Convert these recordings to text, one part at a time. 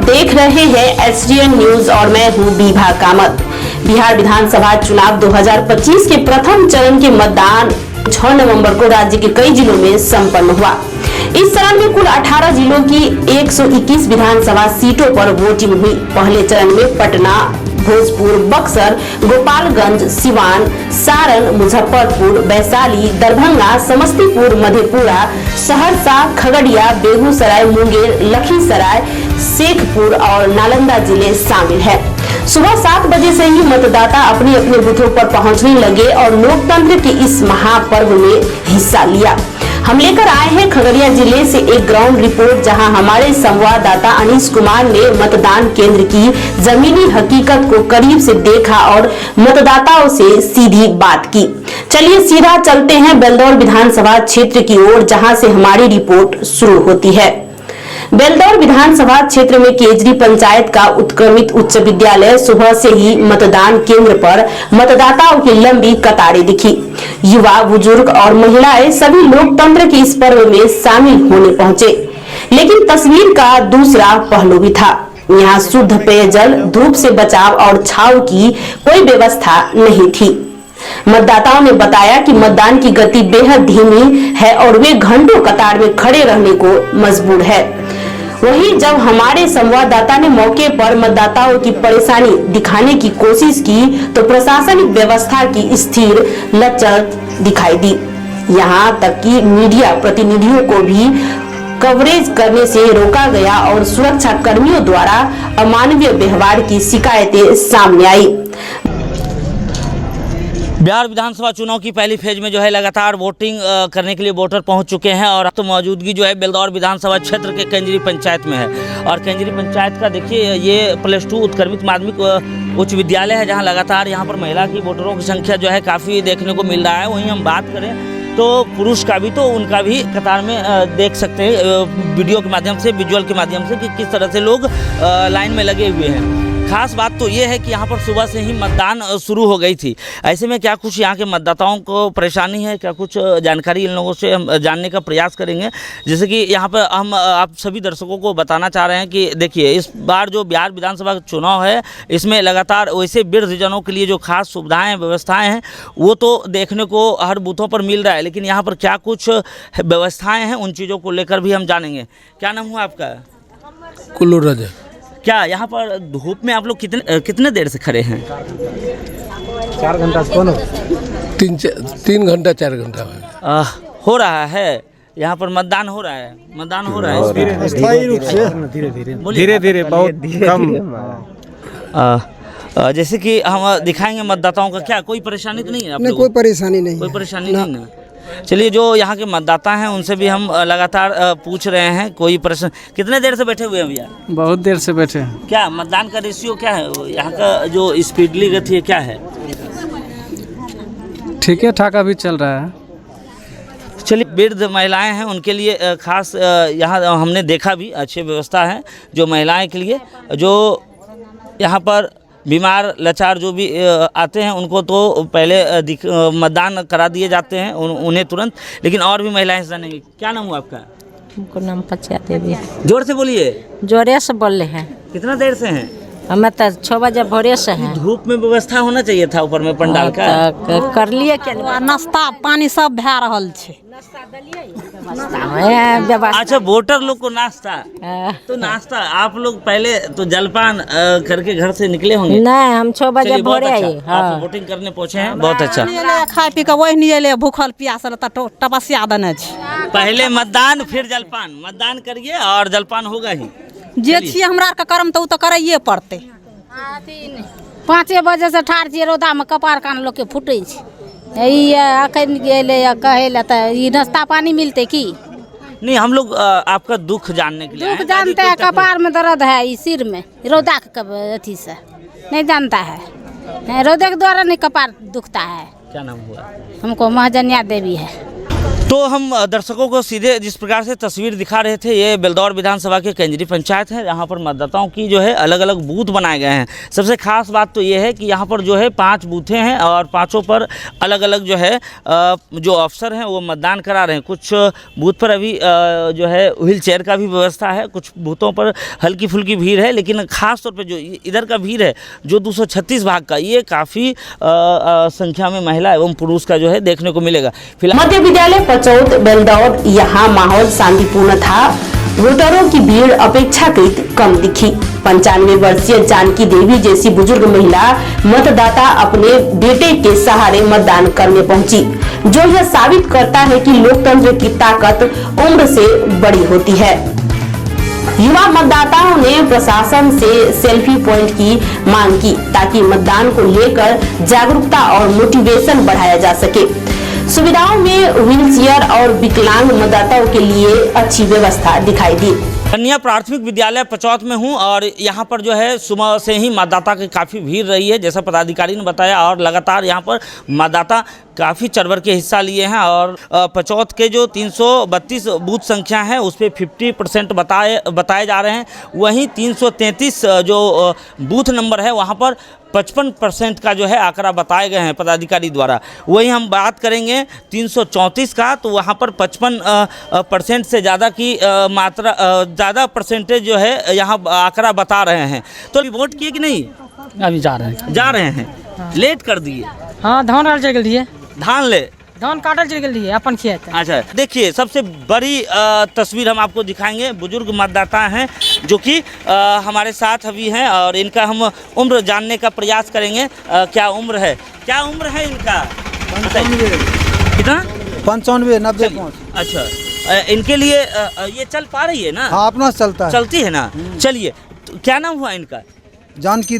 देख रहे हैं एसडीएन न्यूज और मैं हूं बीभा कामत। बिहार विधानसभा चुनाव 2025 के प्रथम चरण के मतदान 6 नवंबर को राज्य के कई जिलों में संपन्न हुआ। इस चरण में कुल 18 जिलों की 121 विधानसभा सीटों पर वोटिंग हुई। पहले चरण में पटना, भोजपुर, बक्सर, गोपालगंज, सिवान, सारण, मुजफ्फरपुर, वैशाली, दरभंगा, समस्तीपुर, मधेपुरा, सहरसा, खगड़िया, बेगूसराय, मुंगेर, लखीसराय, शेखपुर और नालंदा जिले शामिल है। सुबह 7 बजे से ही मतदाता अपने अपने बूथों पर पहुंचने लगे और लोकतंत्र के इस महापर्व में हिस्सा लिया। हम लेकर आए हैं खगड़िया जिले से एक ग्राउंड रिपोर्ट, जहां हमारे संवाददाता अनीश कुमार ने मतदान केंद्र की जमीनी हकीकत को करीब से देखा और मतदाताओं से सीधी बात की। चलिए सीधा चलते हैं बेलदौर विधानसभा क्षेत्र की ओर, जहां से हमारी रिपोर्ट शुरू होती है। बेलदौर विधानसभा क्षेत्र में केजरी पंचायत का उत्क्रमित उच्च विद्यालय सुबह से ही मतदान केंद्र पर मतदाताओं की लंबी कतारें दिखी। युवा, बुजुर्ग और महिलाएं सभी लोकतंत्र के इस पर्व में शामिल होने पहुंचे। लेकिन तस्वीर का दूसरा पहलू भी था। यहाँ शुद्ध पेयजल, धूप से बचाव और छांव की कोई व्यवस्था नहीं थी। मतदाताओं ने बताया कि मतदान की गति बेहद धीमी है और वे घंटों कतार में खड़े रहने को मजबूर है। वहीं जब हमारे संवाददाता ने मौके पर मतदाताओं की परेशानी दिखाने की कोशिश की तो प्रशासनिक व्यवस्था की स्थिर लचर दिखाई दी। यहां तक कि मीडिया प्रतिनिधियों को भी कवरेज करने से रोका गया और सुरक्षा कर्मियों द्वारा अमानवीय व्यवहार की शिकायतें सामने आई। बिहार विधानसभा चुनाव की पहली फेज में जो है लगातार वोटिंग करने के लिए वोटर पहुंच चुके हैं और अब तो मौजूदगी जो है बेलदौर विधानसभा क्षेत्र के केंजरी पंचायत में है। और केंजरी पंचायत का देखिए ये +2 उत्क्रमित माध्यमिक उच्च विद्यालय है, जहां लगातार यहां पर महिला की वोटरों की संख्या जो है काफ़ी देखने को मिल रहा है। वहीं हम बात करें तो पुरुष का भी, तो उनका भी कतार में देख सकते हैं वीडियो के माध्यम से, विजुअल के माध्यम से कि किस तरह से लोग लाइन में लगे हुए हैं। खास बात तो ये है कि यहाँ पर सुबह से ही मतदान शुरू हो गई थी। ऐसे में क्या कुछ यहाँ के मतदाताओं को परेशानी है, क्या कुछ जानकारी इन लोगों से हम जानने का प्रयास करेंगे। जैसे कि यहाँ पर हम आप सभी दर्शकों को बताना चाह रहे हैं कि देखिए इस बार जो बिहार विधानसभा चुनाव है, इसमें लगातार वैसे वृद्धजनों के लिए जो खास सुविधाएँ व्यवस्थाएँ हैं वो तो देखने को हर बूथों पर मिल रहा है, लेकिन यहाँ पर क्या कुछ व्यवस्थाएँ हैं उन चीज़ों को लेकर भी हम जानेंगे। क्या नाम हुआ आपका? कुल्लू राजा। क्या यहाँ पर धूप में आप लोग कितने देर से खड़े हैं? 4 घंटा से कौन? 3 घंटा 4 घंटा हो रहा है। यहाँ पर मतदान हो रहा है, मतदान हो रहा है स्थायी रूप से, धीरे धीरे बहुत कम। जैसे कि हम दिखाएंगे मतदाताओं का, क्या कोई परेशानी तो नहीं है? नहीं, कोई परेशानी नहीं, कोई परेशानी नहीं ना। चलिए जो यहाँ के मतदाता हैं उनसे भी हम लगातार पूछ रहे हैं। कोई प्रश्न? कितने देर से बैठे हुए हैं भैया? बहुत देर से बैठे हैं। क्या मतदान का रेशियो क्या है? यहाँ का जो स्पीडली गति है क्या है? ठीक है, ठाक अभी चल रहा है। चलिए वृद्ध महिलाएं हैं उनके लिए खास यहाँ हमने देखा भी अच्छी व्यवस्था है जो महिलाएं के लिए, जो यहाँ पर बीमार लाचार जो भी आते हैं उनको तो पहले मतदान करा दिए जाते हैं उन्हें तुरंत। लेकिन और भी महिलाएं जानेंगी। क्या नाम हुआ आपका? हमको नाम पचा देवी है। जोर से बोलिए। जोरे से बोल रहे हैं। कितना देर से हैं? हमें तो 6 बजे भोरे से हैं। धूप में व्यवस्था होना चाहिए था ऊपर में पंडाल का। कर लिए क्या? नाश्ता पानी सब भए रहल छै। अच्छा, वोटर लोग को नाश्ता, तो नाश्ता आप लोग पहले तो जलपान करके घर से निकले होंगे? नहीं, हम 6 बजे भोरे आए। आप वोटिंग करने पहुँचे हैं, बहुत अच्छा। खाए पी के वही नहीं अले, भूखल प्यासल तपस्या देने छै। पहले मतदान फिर जलपान, मतदान करिए और जलपान होगा ही। जे छियै हमरा आर के कर्म तो उ तो करैये पड़तै। 5 बजे से ठाढ़ छियै रौदा में, कपार कान लोग के फूटे छै। अखन गेले कहे ला तो नाश्ता पानी मिलते की नहीं? हम लोग आपका दुख जानने के लिए दुख जानते हैं। कपार में दर्द है, इस सिर में रौदा के अथी से नहीं जानता है, नहीं रौदे के द्वारा नहीं कपार दुखता है। क्या नाम हुआ? हमको महाजनिया देवी है। तो हम दर्शकों को सीधे जिस प्रकार से तस्वीर दिखा रहे थे, ये बेलदौर विधानसभा के केंद्रीय पंचायत है। यहाँ पर मतदाताओं की जो है अलग अलग बूथ बनाए गए हैं। सबसे खास बात तो ये है कि यहाँ पर जो है 5 बूथें हैं और 5 पर अलग अलग जो है जो अफसर हैं वो मतदान करा रहे हैं। कुछ बूथ पर अभी जो है व्हील चेयर का भी व्यवस्था है, कुछ बूथों पर हल्की फुल्की भीड़ है, लेकिन ख़ास तौर पर जो इधर का भीड़ है जो 236 भाग का, ये काफ़ी संख्या में महिला एवं पुरुष का जो है देखने को मिलेगा। फिलहाल मध्य विद्यालय पचौत बेलदौर, यहाँ माहौल शांतिपूर्ण था। वोटरों की भीड़ अपेक्षाकृत कम दिखी। 95 वर्षीय जानकी देवी जैसी बुजुर्ग महिला मतदाता अपने बेटे के सहारे मतदान करने पहुंची, जो यह साबित करता है कि लोकतंत्र की ताकत उम्र से बड़ी होती है। युवा मतदाताओं ने प्रशासन से सेल्फी पॉइंट की मांग की ताकि मतदान को लेकर जागरूकता और मोटिवेशन बढ़ाया जा सके। सुविधाओं में व्हील चेयर और विकलांग मतदाताओं के लिए अच्छी व्यवस्था दिखाई दी। कन्या प्राथमिक विद्यालय पचौत में हूं और यहां पर जो है सुबह से ही मतदाता की काफ़ी भीड़ रही है, जैसा पदाधिकारी ने बताया, और लगातार यहां पर मतदाता काफ़ी चढ़ के हिस्सा लिए हैं। और पचौत के जो 332 बूथ संख्या है उस पर 50% बताए जा रहे हैं। वहीं 333 जो बूथ नंबर है वहां पर 55% का जो है आंकड़ा बताए गए हैं पदाधिकारी द्वारा। वहीं हम बात करेंगे 334 का, तो वहाँ पर 55% से ज़्यादा की मात्रा, ज़्यादा परसेंटेज जो है यहाँ आंकड़ा बता रहे हैं। तो अभी वोट किए कि नहीं? अभी जा रहे हैं। लेट कर दिए। हाँ, धान चल गई धान काटल चल गई अपन खेत। अच्छा, देखिए सबसे बड़ी तस्वीर हम आपको दिखाएंगे। बुजुर्ग मतदाता हैं जो कि हमारे साथ अभी हैं और इनका हम उम्र जानने का प्रयास करेंगे। क्या उम्र है इनका? कितना? 95, 90। अच्छा, इनके लिए ये चल पा रही है ना? हाँ, अपना चलता है। चलती है ना? चलिए, तो क्या नाम हुआ इनका? जानकी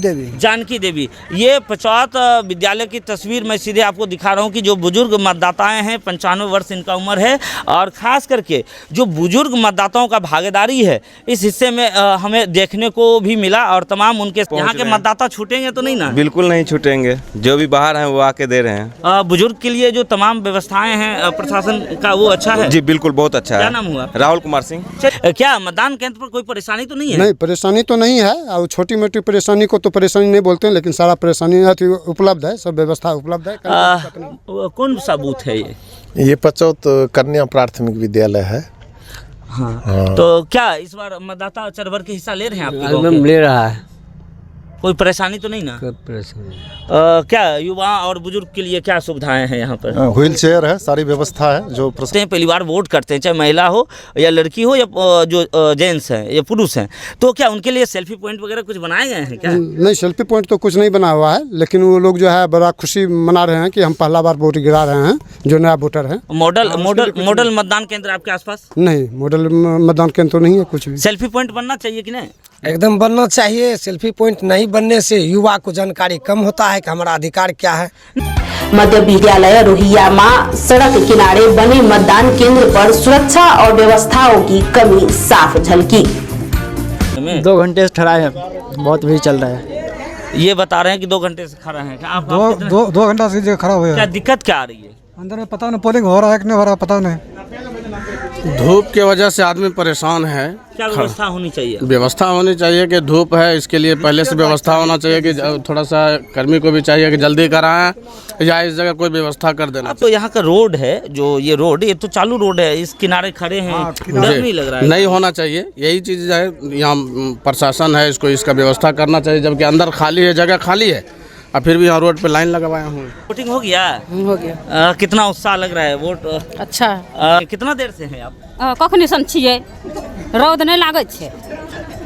देवी। ये पचौत विद्यालय की तस्वीर मैं सीधे आपको दिखा रहा हूँ कि जो बुजुर्ग मतदाताएं हैं, 95 वर्ष इनका उम्र है। और ख़ास करके जो बुजुर्ग मतदाताओं का भागीदारी है इस हिस्से में हमें देखने को भी मिला। और तमाम उनके यहाँ के मतदाता छूटेंगे तो नहीं ना? बिल्कुल नहीं छूटेंगे, जो भी बाहर हैं वो आके दे रहे हैं। बुजुर्ग के लिए जो तमाम व्यवस्थाएं हैं प्रशासन का, वो अच्छा है? जी बिल्कुल, बहुत अच्छा है। क्या नाम हुआ? राहुल कुमार सिंह। क्या मतदान केंद्र पर कोई परेशानी तो नहीं है? नहीं, परेशानी तो नहीं है। और छोटी मोटी परेशानी को तो परेशानी नहीं बोलते हैं, लेकिन सारा परेशानी उपलब्ध है, सब व्यवस्था उपलब्ध है। कौन सा बूथ है ये? ये पचौत कन्या प्राथमिक विद्यालय है। हाँ। तो क्या इस बार मतदाता चढ़ बढ़ के हिस्सा ले रहे हैं आपके गांव के? ले रहा है। कोई परेशानी तो नहीं ना? कोई परेशानी। क्या युवा और बुजुर्ग के लिए क्या सुविधाएं हैं यहाँ पर? व्हील चेयर है, सारी व्यवस्था है। जो पहली बार वोट करते हैं, चाहे महिला हो या लड़की हो या जो जेंट्स हैं या पुरुष हैं, तो क्या उनके लिए सेल्फी पॉइंट वगैरह कुछ बनाए गए हैं क्या? नहीं, सेल्फी पॉइंट तो कुछ नहीं बना हुआ है, लेकिन वो लोग जो है बड़ा खुशी मना रहे हैं कि हम पहला बार वोट गिरा रहे हैं, जो नया वोटर है। मॉडल मतदान केंद्र आपके आसपास? नहीं, मॉडल मतदान केंद्र तो नहीं है कुछ भी। सेल्फी पॉइंट बनना चाहिए कि नहीं? एकदम बनना चाहिए। सेल्फी पॉइंट नहीं बनने से युवा को जानकारी कम होता है कि हमारा अधिकार क्या है। मध्य विद्यालय रोहिया मां सड़क किनारे बने मतदान केंद्र पर सुरक्षा और व्यवस्थाओं की कमी साफ झलकी। 2 घंटे से ठहरा है, बहुत भीड़ चल रहा है। ये बता रहे हैं कि 2 घंटे से खड़ा है। आप 2 घंटा से खड़ा हुआ है। क्या दिक्कत क्या आ रही है? अंदर में पता नहीं पोलिंग हो रहा है कि नहीं हो रहा, पता नहीं। धूप के वजह से आदमी परेशान है। क्या व्यवस्था होनी चाहिए? व्यवस्था होनी चाहिए कि धूप है, इसके लिए पहले से व्यवस्था होना चाहिए कि थोड़ा सा कर्मी को भी चाहिए कि जल्दी कराएं या इस जगह कोई व्यवस्था कर देना। तो यहाँ का रोड है, जो ये रोड, ये तो चालू रोड है, इस किनारे खड़े हैं, डर नहीं लग रहा है? नहीं होना चाहिए, यही चीज़ है। यहाँ प्रशासन है, इसको इसका व्यवस्था करना चाहिए, जबकि अंदर खाली है, जगह खाली है, और फिर भी यहाँ रोड पे लाइन लगवाया हूँ। वोटिंग हो गया? हो गया। कितना उत्साह लग रहा है वोट? अच्छा। कितना देर से हैं आप? कखनी सन छियै, रौद नहीं लागत छे।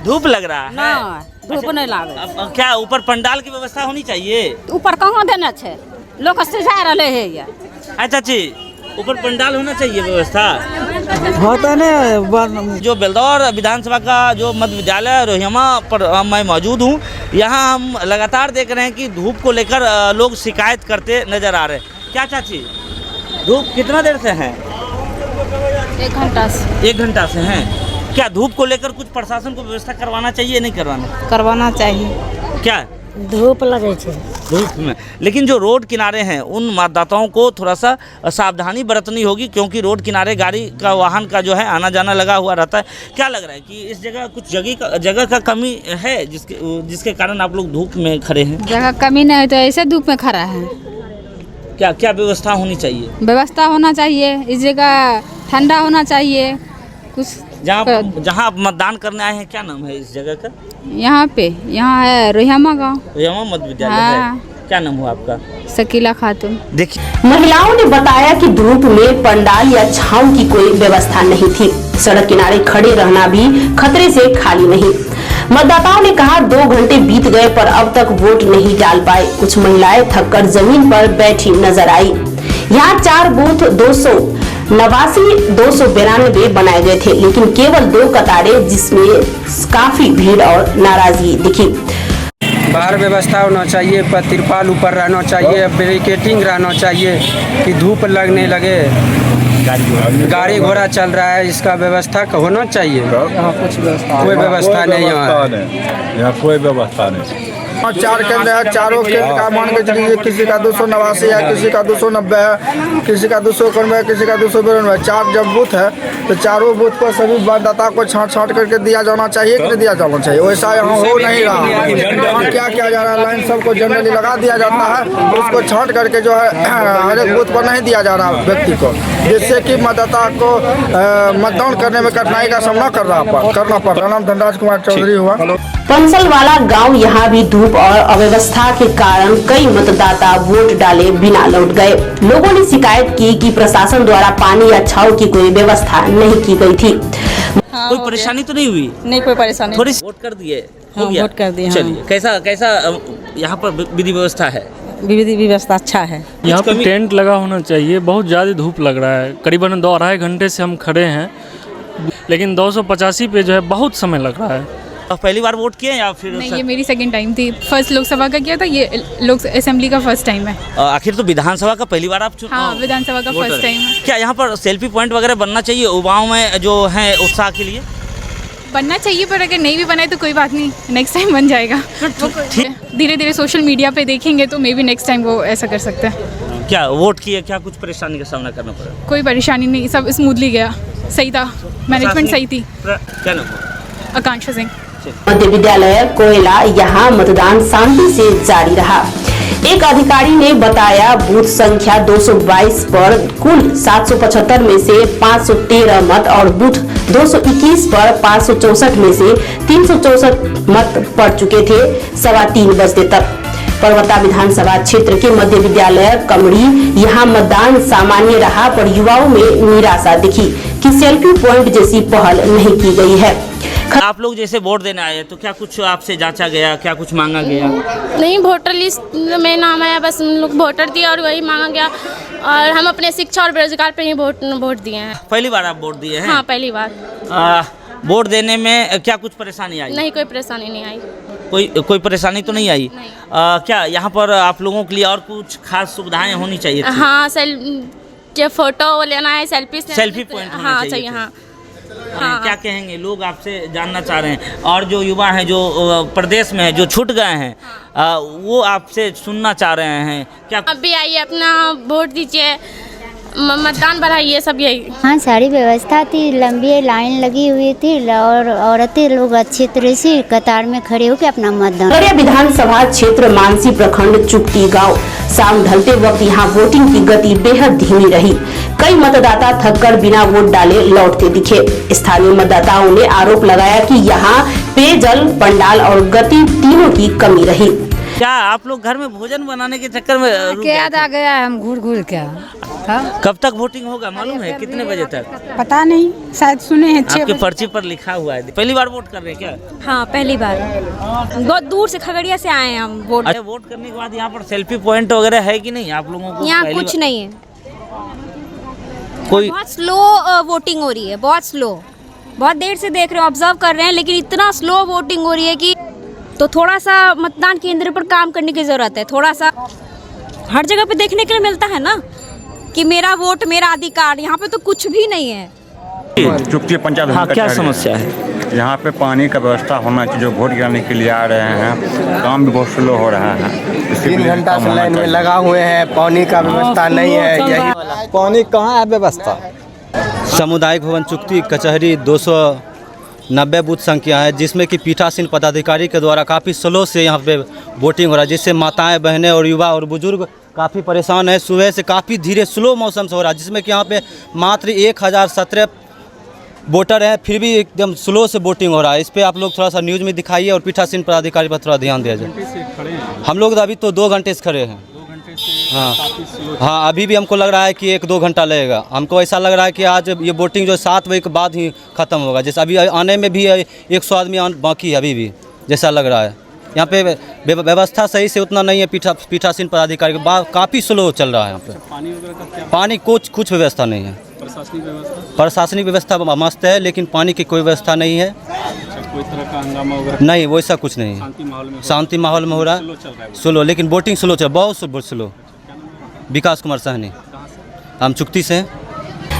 धूप लग रहा है? नहीं, धूप नहीं लागत। अब क्या ऊपर पंडाल की व्यवस्था होनी चाहिए? ऊपर कहाँ देना छे, लोग सिझा रहे है ये। अच्छा जी, ऊपर पंडाल होना चाहिए व्यवस्था। होता नहीं। जो बेलदौर विधानसभा का जो मध्य विद्यालय रोहिमा पर मैं मौजूद हूँ, यहाँ हम लगातार देख रहे हैं कि धूप को लेकर लोग शिकायत करते नजर आ रहे हैं। क्या चाची, धूप कितना देर से है? 1 घंटा से। 1 घंटा से हैं। क्या धूप को लेकर कुछ प्रशासन को व्यवस्था करवाना चाहिए, नहीं करवाना? करवाना चाहिए। क्या धूप लगे छे। धूप में, लेकिन जो रोड किनारे हैं उन मतदाताओं को थोड़ा सा सावधानी बरतनी होगी, क्योंकि रोड किनारे गाड़ी का वाहन का जो है आना जाना लगा हुआ रहता है। क्या लग रहा है कि इस जगह कुछ जगह का कमी है जिसके कारण आप लोग धूप में खड़े हैं? जगह कमी नहीं है तो ऐसे धूप में खड़ा है। क्या क्या व्यवस्था होनी चाहिए? व्यवस्था होना चाहिए, इस जगह ठंडा होना चाहिए कुछ। जहाँ आप मतदान करने आए हैं, क्या नाम है इस जगह का? यहाँ है रोहिमा गाँव, रोहिमा मध्य विद्यालय है। क्या नाम हुआ आपका? शकीला खातून। देखिए, महिलाओं ने बताया कि धूप में पंडाल या छांव की कोई व्यवस्था नहीं थी। सड़क किनारे खड़े रहना भी खतरे से खाली नहीं। मतदाताओं ने कहा 2 घंटे बीत गए पर अब तक वोट नहीं डाल पाए। कुछ महिलाएं थककर जमीन पर बैठी नजर आई। यहाँ 4 बूथ 292 बनाए गए थे, लेकिन केवल 2 कतारें जिसमें काफी भीड़ और नाराजगी दिखी। बाहर व्यवस्था होना चाहिए, पर तिरपाल ऊपर रहना चाहिए, बैरिकेटिंग रहना चाहिए कि धूप लगने लगे। गाड़ी घोड़ा चल रहा है, इसका व्यवस्था होना चाहिए। कोई व्यवस्था नहीं यहाँ कोई व्यवस्था नहीं। 4 केंद्र है, चारों केंद्र का मान के चलिए किसी का 289 है, किसी का 290 है, किसी का 291 है, किसी का 292 है। 4 जब बूथ है तो चारों बूथ पर सभी मतदाता को छांट करके दिया जाना चाहिए कि नहीं दिया जाना चाहिए। वैसा यहाँ हो नहीं रहा। यहाँ क्या किया जा रहा है, लाइन सबको जनरली लगा दिया जाता है, उसको छांट करके जो है हर एक बूथ पर नहीं दिया जा रहा व्यक्ति को, जिससे कि मतदाता को मतदान करने में कठिनाई का सामना करना पड़ रहा। नाम धनराज कुमार चौधरी हुआ। पंसलवाला गांव, यहाँ भी धूप और अव्यवस्था के कारण कई मतदाता वोट डाले बिना लौट गए। लोगों ने शिकायत की कि प्रशासन द्वारा पानी या छांव की कोई व्यवस्था नहीं की गई थी। कोई परेशानी तो नहीं हुई? नहीं, कोई परेशानी। थोड़ी वोट कर दिए? हो गया? वोट कर दिए। चलिए, कैसा यहाँ पर विधि व्यवस्था है? विधि व्यवस्था अच्छा है। यहाँ पे टेंट लगा होना चाहिए। बहुत ज़्यादा धूप लग रहा है, करीबन 2-2.5 घंटे से हम खड़े हैं, लेकिन 285 पे जो है बहुत समय लग रहा है। पहली बार वोट किए या फिर? नहीं, ये मेरी सेकंड टाइम थी। फर्स्ट लोकसभा का किया था, ये लोक असेंबली का फर्स्ट टाइम है। आखिर तो विधानसभा का पहली बार आप हाँ, विधानसभा का फर्स्ट टाइम है। क्या यहाँ पर सेल्फी पॉइंट वगैरह बनना चाहिए युवाओं में जो है उत्साह के लिए? बनना चाहिए, पर अगर नहीं भी बनाए तो कोई बात नहीं, नेक्स्ट टाइम बन जाएगा। धीरे धीरे सोशल मीडिया पे देखेंगे तो मे बी नेक्स्ट टाइम वो ऐसा कर सकते हैं। क्या वोट किए, क्या कुछ परेशानी का सामना करना पड़ा? कोई परेशानी नहीं, सब स्मूथली गया, सही था, मैनेजमेंट सही थी। क्या नाम? आकांक्षा सिंह। मध्य विद्यालय कोयला, यहाँ मतदान शांति से जारी रहा। एक अधिकारी ने बताया बूथ संख्या 222 पर कुल 775 में से 513 मत और बूथ 221 पर 564 में से 364 मत पड़ चुके थे 3:15 बजे तक। पर्वता विधानसभा क्षेत्र के मध्य विद्यालय कमड़ी, यहाँ मतदान सामान्य रहा, पर युवाओं में निराशा दिखी कि सेल्फी पॉइंट जैसी पहल नहीं की गई है। आप लोग जैसे वोट देने आए तो क्या कुछ आपसे जांचा गया, क्या कुछ मांगा गया? नहीं, वोटर लिस्ट में नाम आया, बस हम लोग वोटर दिया और वही मांगा गया, और हम अपने शिक्षा और बेरोजगार पे ही वोट दिए हैं। पहली बार आप वोट दिए हैं? हाँ, पहली बार। वोट देने में क्या कुछ परेशानी आई? नहीं, कोई परेशानी नहीं आई। कोई परेशानी तो नहीं आई? क्या यहाँ पर आप लोगों के लिए और कुछ खास सुविधाएं होनी चाहिए थी? हाँ, फोटो लेना है, सेल्फी पॉइंट हाँ चाहिए। हाँ, क्या कहेंगे लोग आपसे जानना चाह रहे हैं, और जो युवा हैं जो प्रदेश में है जो छूट गए हैं, वो आपसे सुनना चाह रहे हैं, क्या? अभी आइए, अपना वोट दीजिए, मतदान बढ़ाइए, सब यही। हाँ, सारी व्यवस्था थी, लंबी लाइन लगी हुई थी और औरतें लोग अच्छी तरह से कतार में खड़े होकर अपना मतदान। खगड़िया विधानसभा क्षेत्र मानसी प्रखंड चुकटी गांव, शाम ढलते वक्त यहाँ वोटिंग की गति बेहद धीमी रही। कई मतदाता थककर बिना वोट डाले लौटते दिखे। स्थानीय मतदाताओं ने आरोप लगाया कि यहाँ पेयजल, पंडाल और गति तीनों की कमी रही। क्या आप लोग घर में भोजन बनाने के चक्कर में याद आ गया, हम घूर क्या। कब तक वोटिंग होगा मालूम है? कितने बजे तक? पता नहीं, शायद सुने हैं 6 आपके पर्ची पर लिखा हुआ है। पहली बार वोट कर रहे हैं क्या? हाँ, पहली बार। बहुत दूर से, खगड़िया से आए हैं हम वोट। अच्छा, वोट करने के बाद यहाँ पर सेल्फी पॉइंट वगैरह है कि नहीं आप लोगों को? यहाँ कुछ नहीं है, कोई बहुत स्लो वोटिंग हो रही है, बहुत स्लो। बहुत देर से देख रहे हो, ऑब्जर्व कर रहे हैं, लेकिन इतना स्लो वोटिंग हो रही है कि तो थोड़ा सा मतदान केंद्र पर काम करने की ज़रूरत है। थोड़ा सा हर जगह पे देखने के लिए मिलता है ना कि मेरा वोट मेरा अधिकार, यहाँ पे तो कुछ भी नहीं है। चुक्ति पंचायत। हाँ, क्या समस्या है? यहाँ पे पानी का व्यवस्था होना चाहिए। जो वोट गिराने के लिए आ रहे हैं, काम भी बहुत स्लो हो रहा है। 3 घंटा से लाइन में लगा हुए हैं, पानी का व्यवस्था नहीं है। यही पानी कहाँ है व्यवस्था? सामुदायिक भवन चुक्ति कचहरी 290 बूथ संख्या है, जिसमें कि पीठासीन पदाधिकारी के द्वारा काफ़ी स्लो से यहाँ पे वोटिंग हो रहा है, जिससे माताएं, बहनें और युवा और बुजुर्ग काफ़ी परेशान है। सुबह से काफ़ी धीरे स्लो मौसम से हो रहा है, जिसमें कि यहाँ पे मात्र 1017 वोटर हैं, फिर भी एकदम स्लो से वोटिंग हो रहा है। इस पर आप लोग थोड़ा सा न्यूज़ में दिखाइए और पीठासीन पदाधिकारी पर थोड़ा ध्यान दिया जाए। हम लोग अभी तो 2 घंटे से खड़े हैं। हाँ, अभी भी हमको लग रहा है कि 1-2 घंटा लगेगा। हमको ऐसा लग रहा है कि आज ये वोटिंग जो 7 बजे के बाद ही ख़त्म होगा। जैसे अभी आने में भी 100 आदमी बाकी है अभी भी, जैसा लग रहा है। यहाँ पे व्यवस्था सही से उतना नहीं है। पीठासीन पदाधिकारी के बाद काफ़ी स्लो चल रहा है यहाँ पे। पानी कुछ व्यवस्था नहीं है। प्रशासनिक व्यवस्था मस्त है, लेकिन पानी की कोई व्यवस्था नहीं है। कोई तरह का हंगामा वगैरह नहीं, वैसा कुछ नहीं है। शांति माहौल में हो रहा है, स्लो, लेकिन वोटिंग स्लो चल, बहुत स्लो। विकास कुमार सहनी, हम चुक्ति से हैं।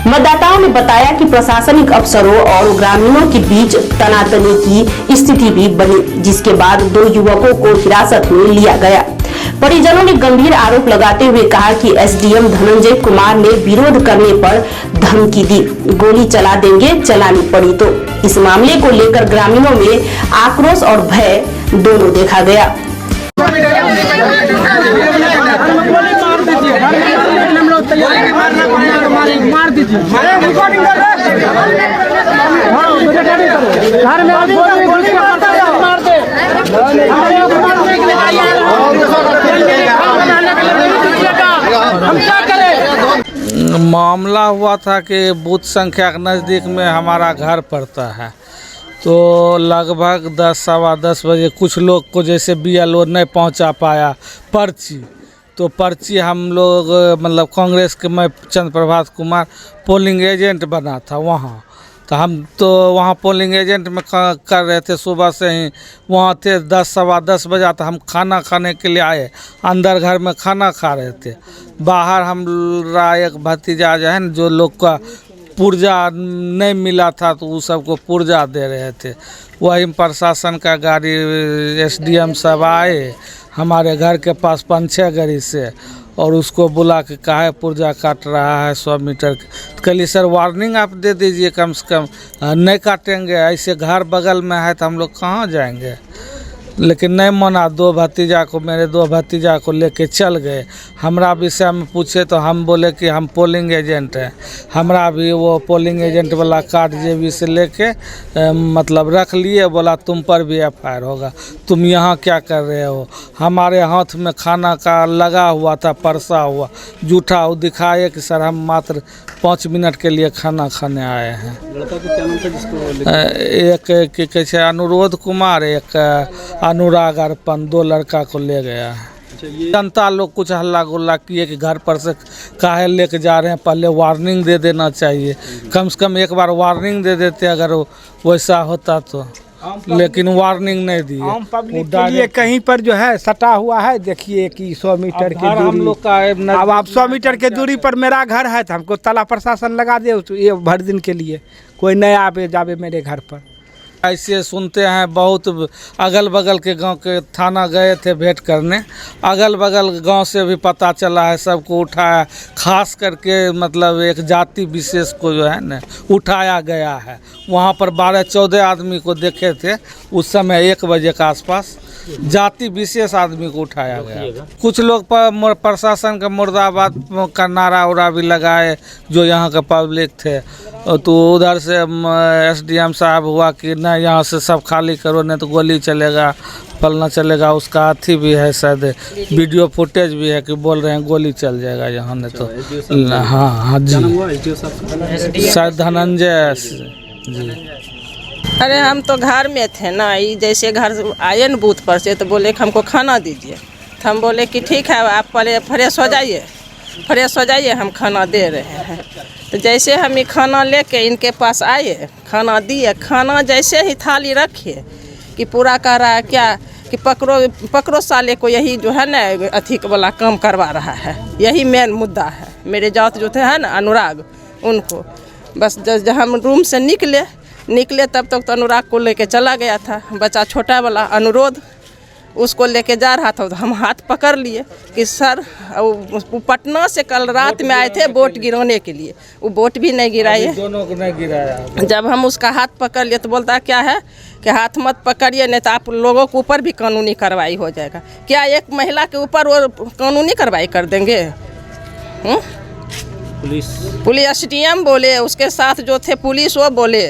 मतदाताओं ने बताया कि प्रशासनिक अफसरों और ग्रामीणों के बीच तनातनी की स्थिति भी बनी, जिसके बाद 2 युवकों को हिरासत में लिया गया। परिजनों ने गंभीर आरोप लगाते हुए कहा कि एसडीएम धनंजय कुमार ने विरोध करने पर धमकी दी, गोली चला देंगे, चलानी पड़ी तो। इस मामले को लेकर ग्रामीणों में आक्रोश और भय दोनों देखा गया। मामला हुआ था कि बूथ संख्या के नज़दीक में हमारा घर पड़ता है, तो लगभग 10-10:15 बजे कुछ लोग को जैसे BLO नहीं पहुंचा पाया पर्ची, तो पर्ची हम लोग मतलब कांग्रेस के, मैं चंद्र प्रभात कुमार पोलिंग एजेंट बना था वहाँ, तो हम तो वहाँ पोलिंग एजेंट में कर रहे थे। सुबह से ही वहाँ थे, 10-10:15 बजा तो हम खाना खाने के लिए आए, अंदर घर में खाना खा रहे थे। बाहर हमरा एक भतीजा जो है न, जो लोग का पुर्जा नहीं मिला था तो वो सबको पुर्जा दे रहे थे। वही प्रशासन का गाड़ी SDM सब आए हमारे घर के पास 5-6 गाड़ी से, और उसको बुला के कहा पुर्जा काट रहा है 100 मीटर। कल सर वार्निंग आप दे दीजिए, कम से कम नहीं काटेंगे, ऐसे घर बगल में है तो हम लोग कहाँ जाएंगे। लेकिन नहीं माना, मेरे दो भतीजा को लेके चल गए। हमरा विषय में पूछे तो हम बोले कि हम पोलिंग एजेंट हैं। हमरा भी वो पोलिंग एजेंट वाला कार्ड जेबी से लेके मतलब रख लिए, बोला तुम पर भी FIR होगा, तुम यहाँ क्या कर रहे हो। हमारे हाथ में खाना का लगा हुआ था, परसा हुआ जूठा, वो दिखाए कि सर हम मात्र 5 मिनट के लिए खाना खाने आए हैं। लड़का को क्या नाम था जिसको? एक कैसे अनुरोध कुमार, एक अनुराग अर्पण, 2 लड़का को ले गया है। जनता लोग कुछ हल्ला गुल्ला किए कि घर पर से काहे लेके जा रहे हैं, पहले वार्निंग दे देना चाहिए, कम से कम एक बार वार्निंग दे देते अगर वैसा होता तो, लेकिन वार्निंग नहीं दी। आम पब्लिक के लिए कहीं पर जो है सटा हुआ है, देखिए कि 100 मीटर की दूरी, हम लोग का अब आप 100 मीटर के दूरी पर मेरा घर है तो हमको ताला प्रशासन लगा दे ये भर दिन के लिए, कोई नहीं आवे जावे मेरे घर पर। ऐसे सुनते हैं बहुत, अगल बगल के गांव के थाना गए थे भेंट करने, अगल बगल गांव से भी पता चला है, सबको उठाया, खास करके मतलब एक जाति विशेष को जो है ना उठाया गया है। वहां पर 12-14 आदमी को देखे थे उस समय 1 बजे के आसपास, जाति विशेष आदमी को उठाया गया। कुछ लोग प्रशासन का मुर्दाबाद का नारा उरा भी लगाए जो यहाँ के पब्लिक थे, तो उधर से SDM साहब हुआ कि ना यहाँ से सब खाली करो नहीं तो गोली चलेगा, फलना चलेगा। उसका अथी भी है, शायद वीडियो फुटेज भी है कि बोल रहे हैं गोली चल जाएगा यहाँ नहीं तो। हाँ जी, शायद धनंजय जी। अरे हम तो घर में थे ना, ये जैसे घर आए न बूथ पर से तो बोले कि हमको खाना दीजिए, तो हम बोले कि ठीक है आप पहले फ्रेश हो जाइए हम खाना दे रहे हैं। तो जैसे हम ये खाना लेके इनके पास आए, खाना दिए, खाना जैसे ही थाली रखे कि पूरा कह रहा है क्या कि पकड़ो साले को, यही जो है ना अथी वाला काम करवा रहा है, यही मेन मुद्दा है। मेरे जात जो थे है ना अनुराग, उनको बस जब हम रूम से निकले तब तक तो अनुराग को लेके चला गया था, बच्चा छोटा वाला अनुरोध उसको लेके जा रहा था, तो हम हाथ पकड़ लिए कि सर वो पटना से कल रात में आए थे वोट गिराने के लिए, वो वोट भी नहीं गिराए, दोनों को नहीं गिराया। जब हम उसका हाथ पकड़ लिए तो बोलता क्या है कि हाथ मत पकड़िए नहीं तो आप लोगों के ऊपर भी कानूनी कार्रवाई हो जाएगा। क्या एक महिला के ऊपर वो कानूनी कार्रवाई कर देंगे? पुलिस SDM बोले, उसके साथ जो थे पुलिस वो बोले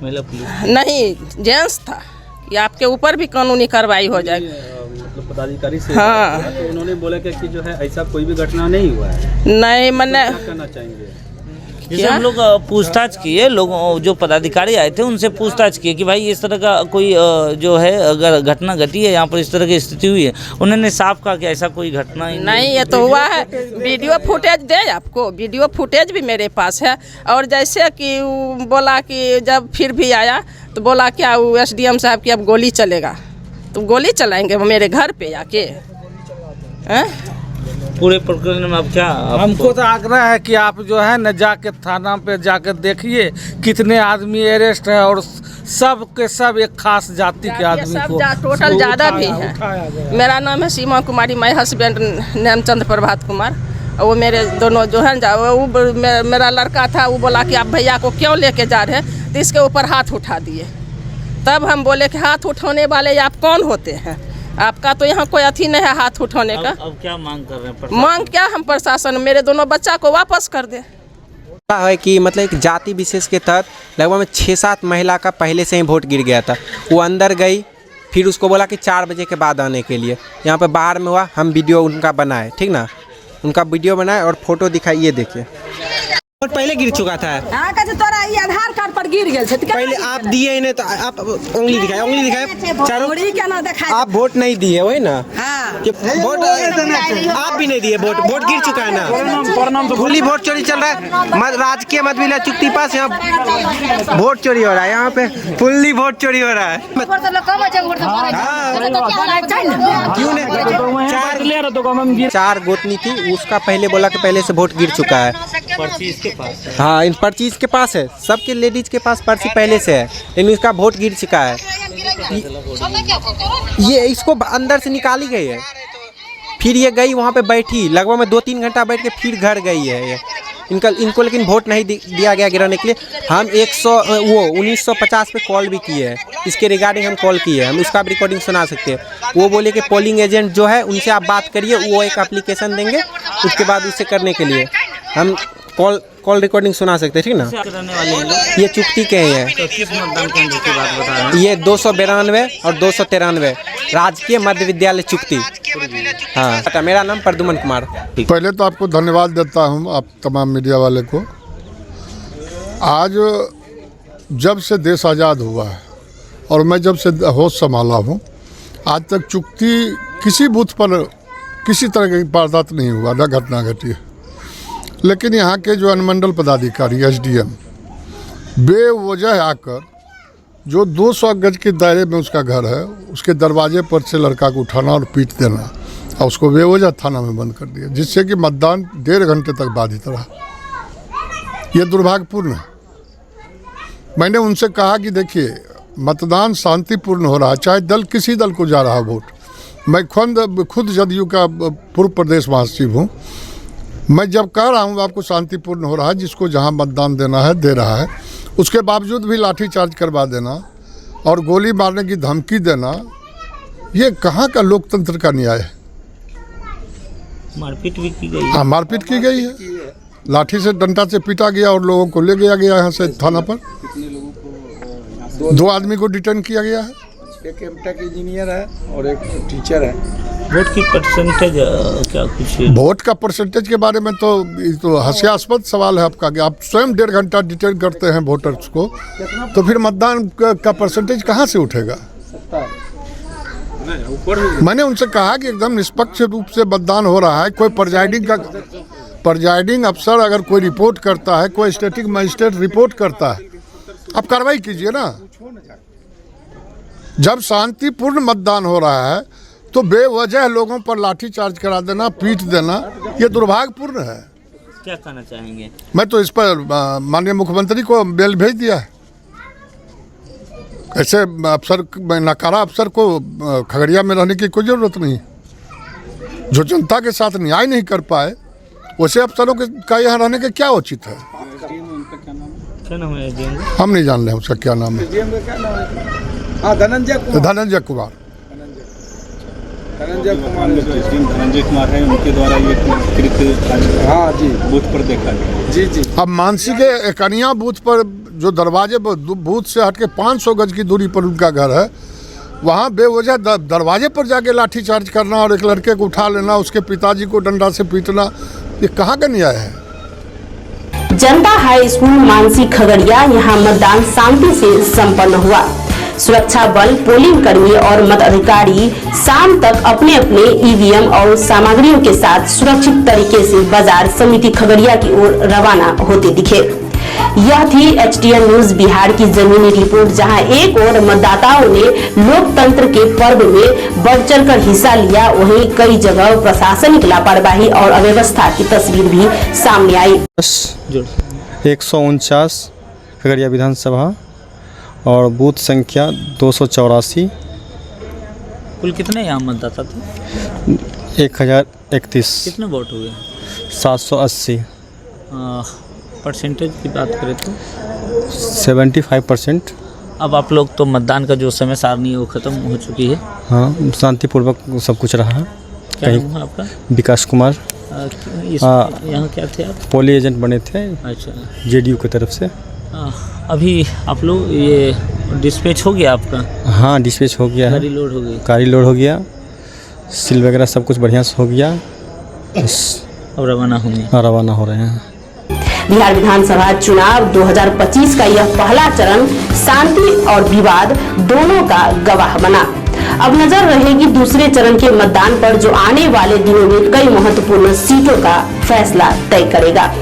महिला पुलिस नहीं जेंट्स था कि आपके ऊपर भी कानूनी कार्रवाई हो जाएगी। मतलब पदाधिकारी से हाँ, तो उन्होंने बोला कि जो है ऐसा कोई भी घटना नहीं हुआ है। नहीं मैंने करना चाहेंगे जैसे हम लोग पूछताछ किए, लोगों जो पदाधिकारी आए थे उनसे पूछताछ किए कि भाई इस तरह का कोई जो है अगर घटना घटी है यहाँ पर, इस तरह की स्थिति हुई है, उन्होंने साफ कहा कि ऐसा कोई घटना ही नहीं ये तो हुआ है। वीडियो फुटेज दे आपको, वीडियो फुटेज भी मेरे पास है। और जैसे कि वो बोला कि जब फिर भी आया तो बोला क्या वो SDM साहब की अब गोली चलेगा, तो गोली चलाएंगे मेरे घर पे आके? पूरे प्रकरण में आप क्या हमको तो आग्रह है कि आप जो है न जाके थाना पे जाकर देखिए कितने आदमी अरेस्ट है, और सब के सब एक खास जाति के आदमी को टोटल ज़्यादा भी है। मेरा नाम है सीमा कुमारी, माई हस्बैंड नेमचंद प्रभात कुमार, और वो मेरे दोनों जो है वो मेरा लड़का था, वो बोला कि आप भैया को क्यों लेके जा रहे हैं, तो इसके ऊपर हाथ उठा दिए। तब हम बोले कि हाथ उठाने वाले आप कौन होते हैं? आपका तो यहाँ कोई अथी नहीं है हाथ उठाने का। अब क्या मांग कर रहे हैं? मांग क्या हम प्रशासन मेरे दोनों बच्चा को वापस कर दे। है कि मतलब एक जाति विशेष के तहत लगभग में 6-7 महिला का पहले से ही वोट गिर गया था। वो अंदर गई, फिर उसको बोला कि 4 बजे के बाद आने के लिए। यहाँ पे बाहर में हुआ, हम वीडियो उनका बनाए, ठीक ना, उनका वीडियो बनाए और फोटो दिखाई, ये देखिए पहले गिर चुका था। तोरा ये आधार कार्ड पर गिर गया है, पहले आप दिए नहीं तो आप उंगली दिखाए चारों केना देखाई? आप वोट नहीं दिए वही ना? हाँ। वोट आप भी नहीं दिए, वोट गिर चुका है ना। खुली वोट चोरी चल रहा है, राजकीय मत मिला चुक्ति पास, यहाँ वोट चोरी हो रहा है, यहाँ पे फुल्ली वोट चोरी हो रहा है। क्यों नहीं? 4 गोतनी थी, उसका पहले बोला कि पहले से वोट गिर चुका है। पर्ची इसके पास है? हाँ, इन पर्ची इसके पास है, सबके लेडीज के पास पर्ची पहले से है, लेकिन इसका वोट गिर चुका है। ये इसको अंदर से निकाली गई है, फिर ये गई वहाँ पे बैठी, लगभग में 2-3 घंटा बैठ के फिर घर गई है ये। इनको लेकिन वोट नहीं दिया गया गिराने के लिए। हम 1950 पे कॉल भी किए हैं, इसके रिगार्डिंग हम कॉल किए हैं, हम उसका भी रिकॉर्डिंग सुना सकते हैं। वो बोले कि पोलिंग एजेंट जो है उनसे आप बात करिए, वो एक एप्लीकेशन देंगे, उसके बाद उससे करने के लिए हम कॉल रिकॉर्डिंग सुना सकते हैं, ठीक ना। ये चुक्ति के ही है। तो किस मतदान केंद्र की बात बता रहे हैं? ये 292 और 293 राजकीय मध्य विद्यालय चुक्ति। हाँ, मेरा नाम प्रद्युमन कुमार। पहले तो आपको धन्यवाद देता हूँ, आप तमाम मीडिया वाले को। आज जब से देश आज़ाद हुआ है और मैं जब से होश संभाला हूँ, आज तक चुक्ति किसी बूथ पर किसी तरह की वारदात नहीं हुआ, न घटना घटी है। लेकिन यहाँ के जो अनुमंडल पदाधिकारी SDM बेवजह आकर जो 200 गज के दायरे में उसका घर है, उसके दरवाजे पर से लड़का को उठाना और पीट देना और उसको बेवजह थाना में बंद कर दिया, जिससे कि मतदान 1.5 घंटे तक बाधित रहा। ये दुर्भाग्यपूर्ण है। मैंने उनसे कहा कि देखिए, मतदान शांतिपूर्ण हो रहा है, चाहे दल किसी दल को जा रहा वोट। मैं खुद जदयू का पूर्व प्रदेश महासचिव हूँ। मैं जब कह रहा हूँ आपको शांतिपूर्ण हो रहा है, जिसको जहाँ मतदान देना है दे रहा है, उसके बावजूद भी लाठीचार्ज करवा देना और गोली मारने की धमकी देना, ये कहाँ का लोकतंत्र का न्याय है? मारपीट भी की गई। हाँ, मारपीट की गई है, लाठी से डंडा से पीटा गया और लोगों को ले गया यहाँ से थाना पर। 2 आदमी को डिटेन किया गया है, एक एमटेक इंजीनियर है और एक टीचर है। वोट की परसेंटेज क्या कुछ? वोट का परसेंटेज के बारे में तो हास्यास्पद सवाल है आपका कि आप स्वयं 1.5 घंटा डिटेन करते हैं वोटर्स को, तो फिर मतदान का परसेंटेज कहाँ से उठेगा? मैंने उनसे कहा कि एकदम निष्पक्ष रूप से मतदान हो रहा है। कोई प्रिजाइडिंग अफसर अगर कोई रिपोर्ट करता है, कोई स्टैटिक मजिस्ट्रेट रिपोर्ट करता है, आप कार्रवाई कीजिए ना। जब शांतिपूर्ण मतदान हो रहा है तो बेवजह लोगों पर लाठीचार्ज करा देना, पीट देना, ये दुर्भाग्यपूर्ण है। क्या कहना चाहेंगे? मैं तो इस पर माननीय मुख्यमंत्री को मेल भेज दिया है। ऐसे अफसर, नकारा अफसर को खगड़िया में रहने की कोई ज़रूरत नहीं। जो जनता के साथ न्याय नहीं कर पाए वैसे अफसरों के का यहाँ रहने के क्या उचित है? क्या नाम है? हम नहीं जान रहे उसका क्या नाम है। धनंजय कुमार धनंजय कुमार है, उनके द्वारा ये हाँ जी बूथ पर देखा गया। जी जी। अब मानसी के एकनिया बूथ पर जो दरवाजे पर बूथ से हटके 500 गज की दूरी पर उनका घर है, वहाँ बेवजह दरवाजे पर जाके लाठीचार्ज करना और एक लड़के को उठा लेना, उसके पिताजी को डंडा से पीटना, ये कहाँ का न्याय है? जनता हाई स्कूल मानसी खगड़िया, यहाँ मतदान शांति से संपन्न हुआ। सुरक्षा बल, पोलिंग कर्मी और मताधिकारी शाम तक अपने अपने ईवीएम और सामग्रियों के साथ सुरक्षित तरीके से बाजार समिति खगड़िया की ओर रवाना होते दिखे। यह थी HTN न्यूज बिहार की जमीनी रिपोर्ट, जहां एक और मतदाताओं ने लोकतंत्र के पर्व में बढ़ चढ़कर हिस्सा लिया, वहीं कई जगह प्रशासनिक लापरवाही और अव्यवस्था की तस्वीर भी सामने आई। 149 खगड़िया विधानसभा और बूथ संख्या 284। कुल कितने यहाँ मतदाता थे? 1031। कितने वोट हुए? 780। परसेंटेज की बात करें तो 75%। अब आप लोग तो मतदान का जो समय सारणी है वो खत्म हो चुकी है। हाँ, शांतिपूर्वक सब कुछ रहा। क्या नाम है आपका? विकास कुमार। यहाँ क्या थे आप? पोली एजेंट बने थे। अच्छा। JDU की तरफ से। अभी आप लोग ये डिस्पैच हो गया आपका? हाँ, डिस्पैच हो गया है। गाड़ी लोड हो गई? गाड़ी लोड हो गया, सील वगैरह सब कुछ बढ़िया से हो गया। अब रवाना होंगे? हाँ, रवाना हो रहे हैं। बिहार विधानसभा चुनाव 2025 का यह पहला चरण शांति और विवाद दोनों का गवाह बना। अब नजर रहेगी दूसरे चरण के मतदान पर, जो आने वाले दिनों में कई महत्वपूर्ण सीटों का फैसला तय करेगा।